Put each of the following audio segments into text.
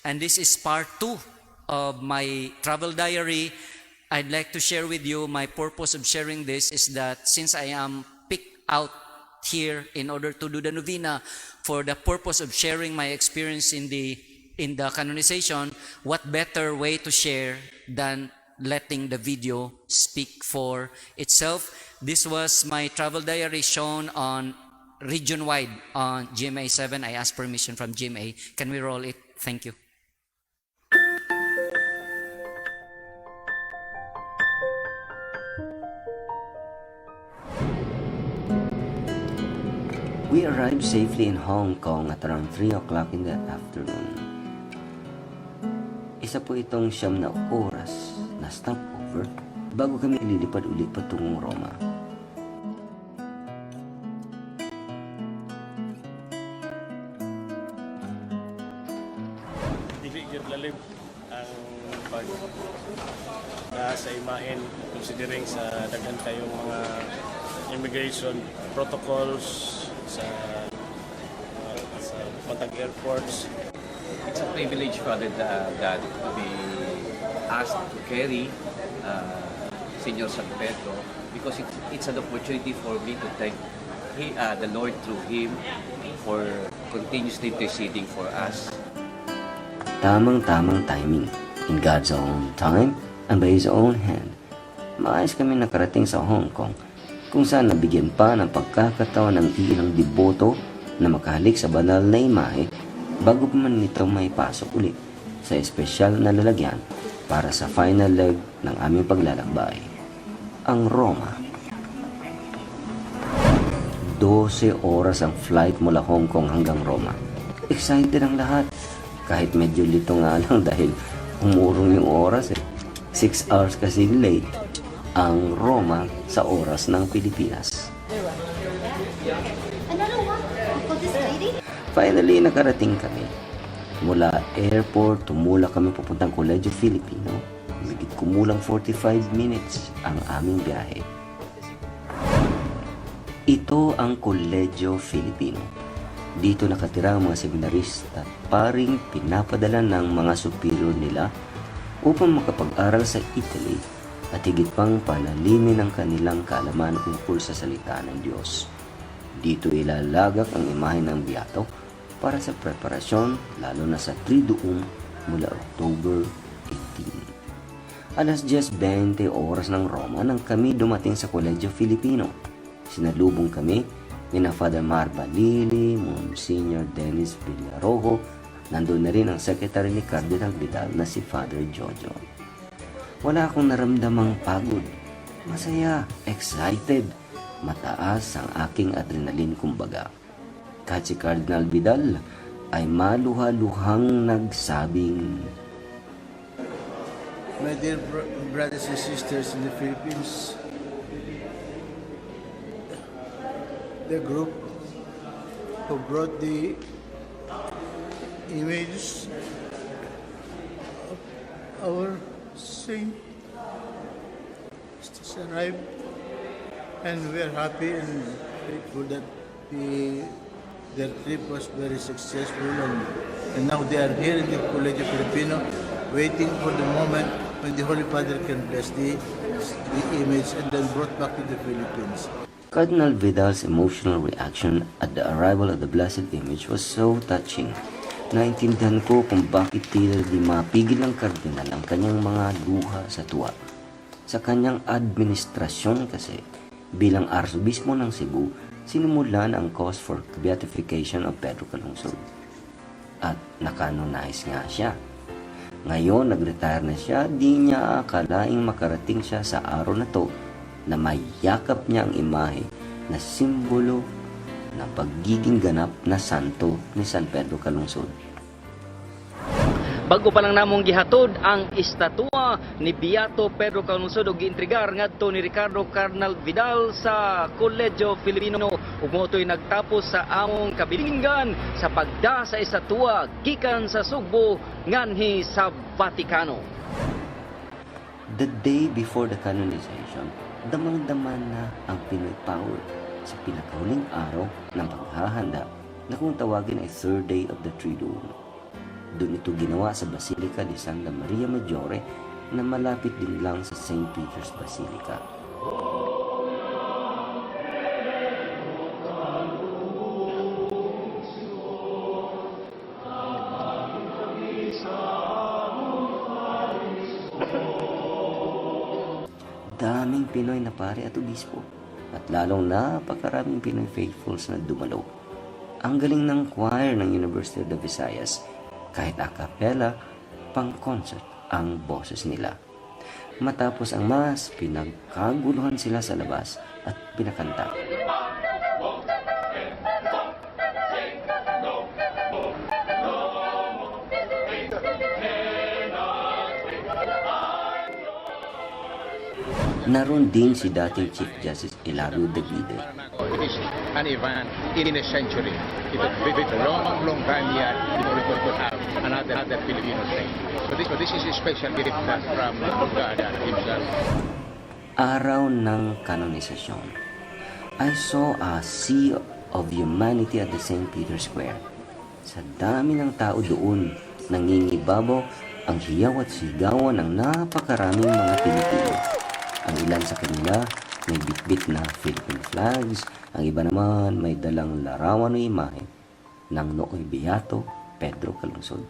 And this is part 2 of my travel diary. I'd like to share with you, my purpose of sharing this is that since I am picked out here in order to do the novena for the purpose of sharing my experience in the canonization, what better way to share than letting the video speak for itself. This was my travel diary shown on region-wide on GMA 7. I asked permission from GMA. Can we roll it? Thank you. We arrived safely in Hong Kong at around 3 o'clock in the afternoon. Isa po itong 9 na oras na stopover bago kami lilipad ulit patungong Roma. Dili gyud lalim ang pag sa imahen considering sa daghan kayong mga immigration protocols sa Matag airports. It's a privilege, Father Dad, to be asked to carry Senior San Pedro because it's an opportunity for me to thank the Lord through him for continuously interceding for us. Tamang-tamang timing, in God's own time and by His own hand. Maayos kami nakarating sa Hong Kong, kung saan nabigyan pa ng pagkakataon ng ilang deboto na makahalik sa banal na imahe bago pa man nito may pasok ulit sa espesyal na lalagyan para sa final leg ng aming paglalakbay, ang Roma. 12 oras ang flight mula Hong Kong hanggang Roma. Excited ang lahat, kahit medyo lito nga lang dahil umurong yung oras 6 hours kasi late ang Roma sa oras ng Pilipinas. Finally, nakarating kami. Mula airport, tumulak kami papuntang Colegio Filipino. Higit kumulang 45 minutes ang aming biyahe. Ito ang Colegio Filipino. Dito nakatira ang mga seminarista, paring pinapadala ng mga superior nila upang makapag-aral sa Italy at higit pang palalimin ang kanilang kaalaman tungkol sa salita ng Diyos. Dito ilalagak ang imahe ng Beato para sa preparasyon, lalo na sa Triduum mula October 18. Alas 10:20 oras ng Roma nang kami dumating sa Colegio Filipino. Sinalubong kami ni Father Marbalili, Monsignor Dennis Villarojo. Nandun na rin ang secretary ni Cardinal Vidal na si Father Jojo. Wala akong naramdamang pagod. Masaya, excited, mataas ang aking adrenaline kumbaga. Kahit si Cardinal Vidal ay maluha-luhang nagsabing, My dear brothers and sisters in the Philippines, the group who brought the images of our saint has arrived, and we are happy and grateful that their trip was very successful, and now they are here in the Colegio Filipino waiting for the moment when the Holy Father can bless the image and then brought back to the Philippines. Cardinal Vidal's emotional reaction at the arrival of the Blessed Image was so touching. Naintindihan ko kung bakit tila di mapigil ng kardinal ang kanyang mga luha sa tuwa. Sa kanyang administrasyon kasi, bilang Arsobispo ng Cebu, sinimulan ang cause for beatification of Pedro Calungsod. At nakanonize nga siya. Ngayon, nag-retire na siya, di niya akalaing makarating siya sa araw na to na mayakap niya ang imahe na simbolo ng pagiging ganap na santo ni San Pedro Calungsod. Bago pa lang namong gihatod ang estatwa ni Beato Pedro Calungsod og giintrigar ngadto ni Ricardo Cardinal Vidal sa Colegio Filipino ug motoy nagtapos sa among kabilinggan sa pagda sa estatwa gikan sa Sugbo nganhi sa Vatikano. The day before the canonization, damang-daman na ang Pinoy power sa pinakahuling araw ng paghahanda na kung tawagin ay third day of the Triduum. Doon ito ginawa sa Basilica di Santa Maria Maggiore na malapit din lang sa St. Peter's Basilica. Daming Pinoy na pare at obispo at lalong napakaraming Pinoy faithfuls na dumalo. Ang galing ng choir ng University of the Visayas, kahit a cappella, pang-concert ang boses nila. Matapos ang Mass, pinagkaguluhan sila sa labas at pinakanta. Naroon din si dating Chief Justice Hilario Davide. It is an event in a century. It will be a long, long time yet before we could have another Filipino saint. So this is a special gift from God Himself. Araw ng Canonization. I saw a sea of humanity at the St. Peter's Square. Sa dami ng tao doon, nangingibabaw ang hiyaw at sigawan ng napakaraming mga Pilipino. Ang ilan sa kanila may bitbit na Philippine flags, ang iba naman may dalang larawan o imahe ng nooy beato Pedro Calungsod.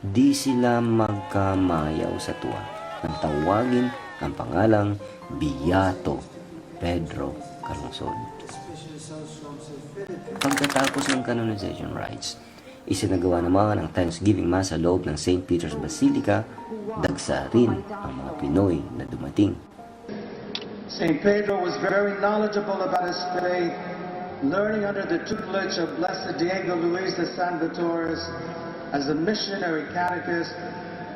Di sila magkamayaw sa tuwa nang tawagin ang pangalang Beato Pedro Calungsod. Pagkatapos ng canonization rites, isinagawa naman ang Thanksgiving Mass sa loob ng St. Peter's Basilica. Dagsa rin ang mga Pinoy na dumating. St. Pedro was very knowledgeable about his faith, learning under the tutelage of Blessed Diego Luis de San Vitores as a missionary catechist,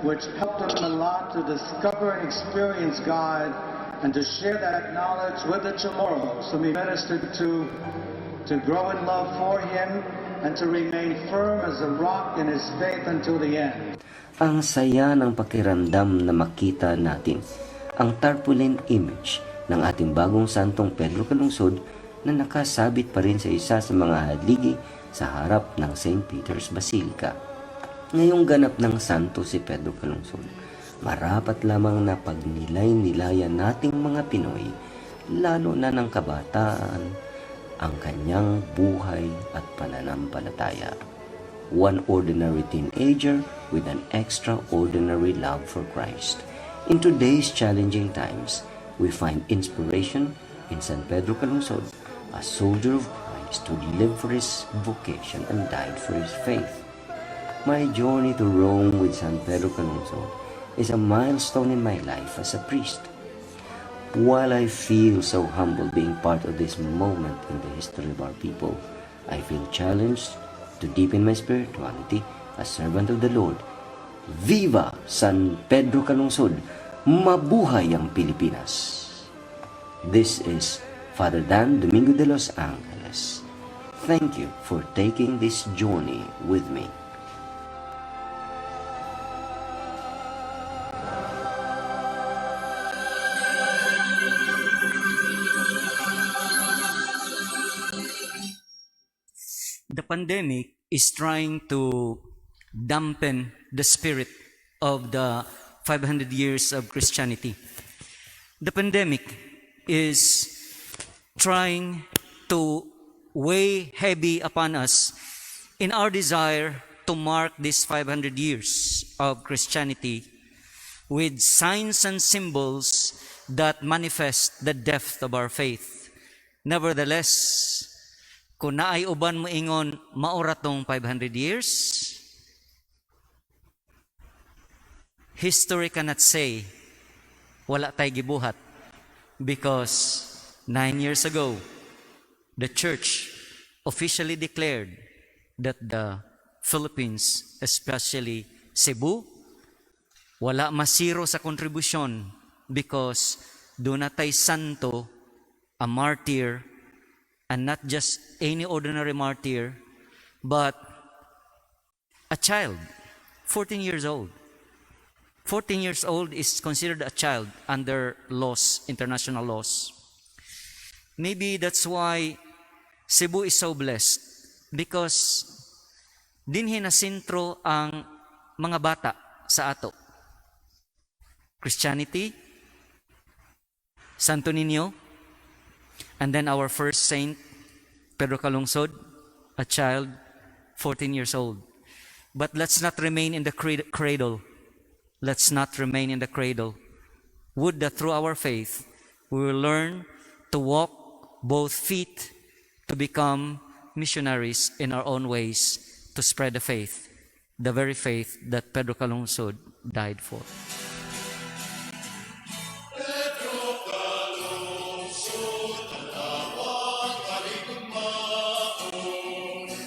which helped him a lot to discover and experience God and to share that knowledge with the Chamorros, whom he ministered to grow in love for him and to remain firm as a rock in his faith until the end. Ang saya ng pakiramdam na makita natin ang tarpaulin image ng ating bagong santong Pedro Calungsod na nakasabit pa rin sa isa sa mga hadligi sa harap ng St. Peter's Basilica. Ngayong ganap ng santo si Pedro Calungsod, marapat lamang na pagnilay-nilayan nating mga Pinoy, lalo na ng kabataan, ang kanyang buhay at pananampalataya. One ordinary teenager with an extraordinary love for Christ. In today's challenging times, we find inspiration in San Pedro Calungsod, a soldier of Christ who lived for his vocation and died for his faith. My journey to Rome with San Pedro Calungsod is a milestone in my life as a priest. While I feel so humbled being part of this moment in the history of our people, I feel challenged to deepen my spirituality as servant of the Lord. Viva San Pedro Calungsod! Mabuhay ang Pilipinas! This is Father Dan Domingo de los Angeles. Thank you for taking this journey with me. The pandemic is trying to dampen the spirit of the 500 years of Christianity. The pandemic is trying to weigh heavy upon us in our desire to mark these 500 years of Christianity with signs and symbols that manifest the depth of our faith. Nevertheless, kung naay uban mo ingon maura tong 500 years, history cannot say wala tay gibuhat, because 9 years ago, the church officially declared that the Philippines, especially Cebu, wala masiro sa kontribusyon because doon natay santo, a martyr, and not just any ordinary martyr, but a child, 14 years old. 14 years old is considered a child under laws, international laws. Maybe that's why Cebu is so blessed, because dinhi na sentro ang mga bata sa ato. Christianity, Santo Niño, and then our first saint, Pedro Calungsod, a child, 14 years old. But let's not remain in the cradle. Let's not remain in the cradle. Would that through our faith, we will learn to walk both feet to become missionaries in our own ways to spread the faith, the very faith that Pedro Calungsod died for.